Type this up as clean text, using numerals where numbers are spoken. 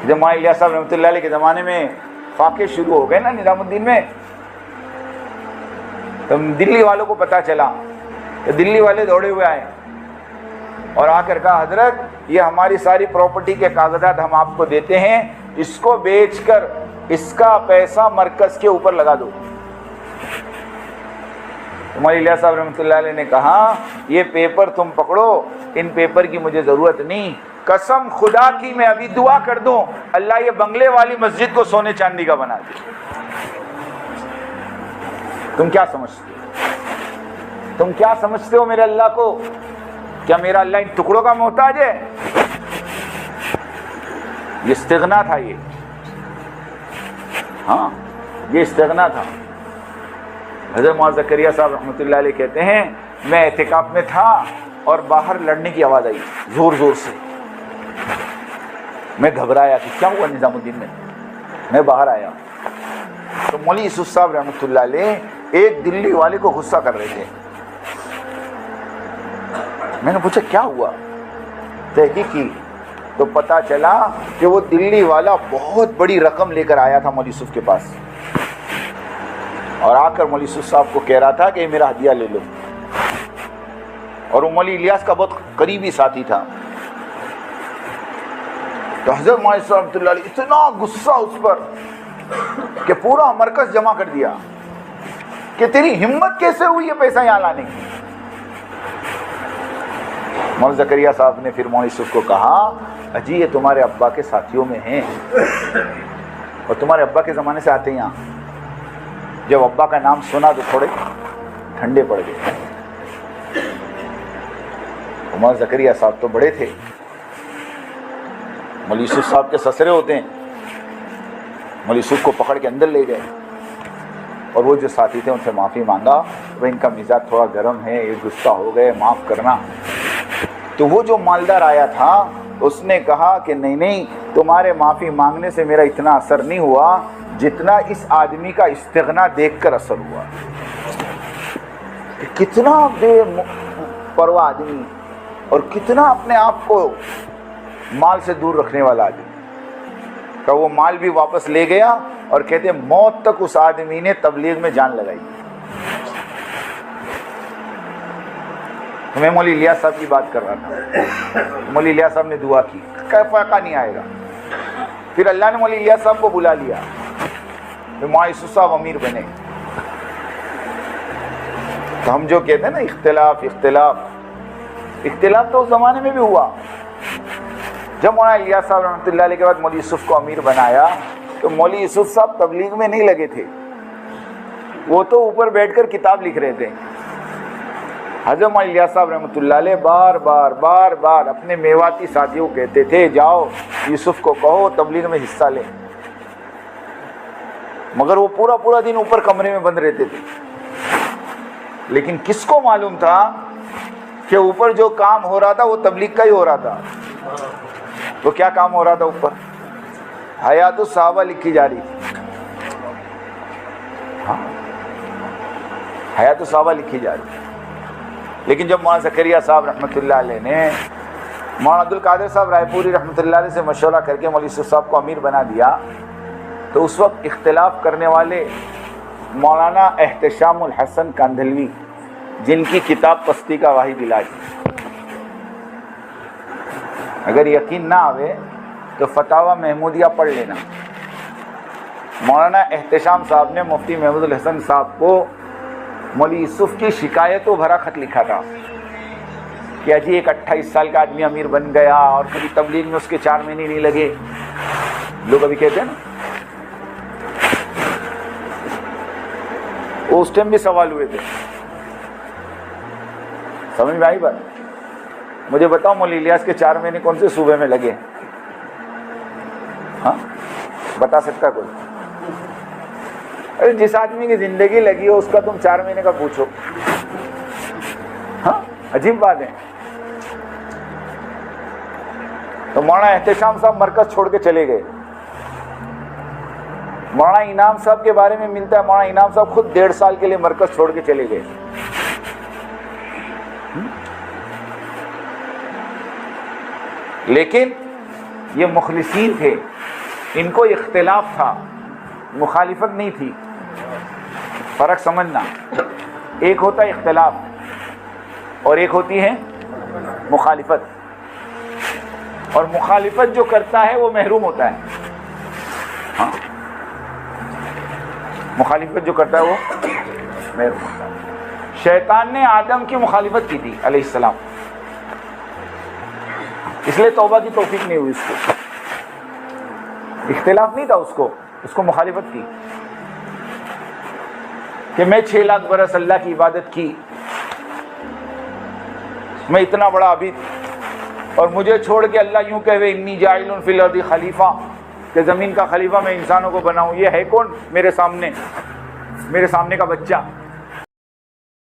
جب مولانا الیاس صاحب رحمۃ اللہ علیہ کے زمانے میں فاقے شروع ہو گئے نا نظام الدین میں، تو دلی والوں کو پتہ چلا، تو دلی والے دوڑے ہوئے آئے اور آ کر کہا حضرت یہ ہماری ساری پراپرٹی کے کاغذات ہم آپ کو دیتے ہیں، اس کو بیچ کر اس کا پیسہ مرکز کے اوپر لگا دو۔ مولانا الیاس صاحب رحمۃ اللہ علیہ نے کہا یہ پیپر تم پکڑو، ان پیپر کی مجھے ضرورت نہیں، قسم خدا کی میں ابھی دعا کر دوں اللہ یہ بنگلے والی مسجد کو سونے چاندی کا بنا دے۔ تم کیا سمجھتے ہو؟ تم کیا سمجھتے ہو میرے اللہ کو؟ کیا میرا اللہ ان ٹکڑوں کا محتاج ہے؟ یہ استغنا تھا، یہ ہاں یہ استغنا تھا۔ حضرت مولانا زکریا صاحب رحمۃ اللہ علیہ کہتے ہیں میں اعتکاف میں تھا اور باہر لڑنے کی آواز آئی زور زور سے، میں گھبرایا کہ کیا ہوا نظام الدین میں باہر آیا تو مولوی یوسف صاحب رحمۃ اللہ علیہ ایک دلی والے کو غصہ کر رہے تھے۔ میں نے پوچھا کیا ہوا، تحقیق کی تو پتہ چلا کہ وہ دلی والا بہت بڑی رقم لے کر آیا تھا مولوی یوسف کے پاس، اور آ کر مولوی یوسف صاحب کو کہہ رہا تھا کہ یہ میرا ہدیہ لے لو، اور وہ مولوی الیاس کا بہت قریبی ساتھی تھا۔ تو حضرت مولانا صاحب رحمۃ اللہ علیہ اتنا غصہ اس پر کہ پورا مرکز جمع کر دیا کہ تیری ہمت کیسے ہوئی یہ پیسہ یہاں لانے کی۔ مولانا زکریا صاحب نے پھر مولانا یوسف کو کہا اجی یہ تمہارے ابا کے ساتھیوں میں ہیں اور تمہارے ابا کے زمانے سے آتے ہیں یہاں۔ جب ابا کا نام سنا تو تھوڑے ٹھنڈے پڑ گئے۔ مولانا زکریا صاحب تو بڑے تھے، مولوی یوسف صاحب کے سسرے ہوتے ہیں، مولوی یوسف کو پکڑ کے اندر لے گئے اور وہ جو ساتھی تھے ان سے معافی مانگا، وہ ان کا مزاج تھوڑا گرم ہے، یہ غصہ ہو گئے، معاف کرنا۔ تو وہ جو مالدار آیا تھا اس نے کہا کہ نہیں تمہارے معافی مانگنے سے میرا اتنا اثر نہیں ہوا جتنا اس آدمی کا استغنا دیکھ کر اثر ہوا کہ کتنا بے پرواہ آدمی اور کتنا اپنے آپ کو مال سے دور رکھنے والا آدمی، کہ وہ مال بھی واپس لے گیا اور کہتے موت تک اس آدمی نے تبلیغ میں جان لگائی۔ میں مولوی الیاس صاحب کی بات کر رہا تھا، مولوی الیاس صاحب نے دعا کی کہ فائقہ نہیں آئے گا، پھر اللہ نے مولوی الیاس صاحب کو بلا لیا، پھر مولانا یوسف صاحب امیر بنے۔ تو ہم جو کہتے ہیں نا اختلاف تو اس زمانے میں بھی ہوا۔ جب مولانا الیاس صاحب رحمۃ اللہ علیہ کے بعد مولوی یوسف کو امیر بنایا تو مولوی یوسف صاحب تبلیغ میں نہیں لگے تھے، وہ تو اوپر بیٹھ کر کتاب لکھ رہے تھے۔ حضرت مولانا الیاس صاحب رحمۃ اللہ علیہ بار بار اپنے میواتی ساتھیوں کو کہتے تھے جاؤ یوسف کو کہو تبلیغ میں حصہ لیں، مگر وہ پورا دن اوپر کمرے میں بند رہتے تھے۔ لیکن کس کو معلوم تھا کہ اوپر جو کام ہو رہا تھا وہ تبلیغ کا ہی ہو رہا تھا۔ وہ کیا کام ہو رہا تھا اوپر؟ حیات الصحابہ لکھی جا رہی تھی، ہاں حیات الصحابہ لکھی جا رہی تھی۔ لیکن جب مولانا زکریا صاحب رحمۃ اللہ علیہ نے مولانا عبد القادر صاحب رائے پوری رحمۃ اللہ علیہ سے مشورہ کر کے مولوی یوسف صاحب کو امیر بنا دیا تو اس وقت اختلاف کرنے والے مولانا احتشام الحسن کاندھلوی، جن کی کتاب پستی کا واحد علاج، اگر یقین نہ آوے تو فتاوی محمودیہ پڑھ لینا۔ مولانا احتشام صاحب نے مفتی محمود الحسن صاحب کو مولوی یوسف کی شکایتوں بھرا خط لکھا تھا کہ اجی ایک 28 سال کا آدمی امیر بن گیا اور کبھی تبلیغ میں اس کے 4 مہینے نہیں لگے، لوگ ابھی کہتے ہیں نا، وہ اس ٹائم بھی سوال ہوئے تھے۔ سمجھ میں آئی بات؟ مجھے بتاؤ مولوی الیاس کے 4 مہینے کون سے صوبے میں لگے؟ ہاں بتا سکتا کوئی؟ ارے جس آدمی کی زندگی لگی ہو اس کا تم 4 مہینے کا پوچھو، ہاں عجیب بات ہے۔ تو مولانا احتشام صاحب مرکز چھوڑ کے چلے گئے۔ مولانا انعام صاحب کے بارے میں ملتا ہے مولانا انعام صاحب خود 1.5 سال کے لیے مرکز چھوڑ کے چلے گئے۔ لیکن یہ مخلصین تھے، ان کو اختلاف تھا، مخالفت نہیں تھی۔ فرق سمجھنا، ایک ہوتا ہے اختلاف اور ایک ہوتی ہے مخالفت، اور مخالفت جو کرتا ہے وہ محروم ہوتا ہے۔ ہاں، مخالفت جو کرتا ہے وہ محروم ہوتا ہے۔ شیطان نے آدم کی مخالفت کی تھی علیہ السلام، اس لیے توبہ کی توفیق نہیں ہوئی اس کو۔ اختلاف نہیں تھا اس کو مخالفت کی کہ میں 6 لاکھ برس اللہ کی عبادت کی، میں اتنا بڑا عابد، اور مجھے چھوڑ کے اللہ یوں کہے انی جاعل فی الارض خلیفہ، کہ زمین کا خلیفہ میں انسانوں کو بناؤں، یہ ہے کون میرے سامنے کا بچہ؟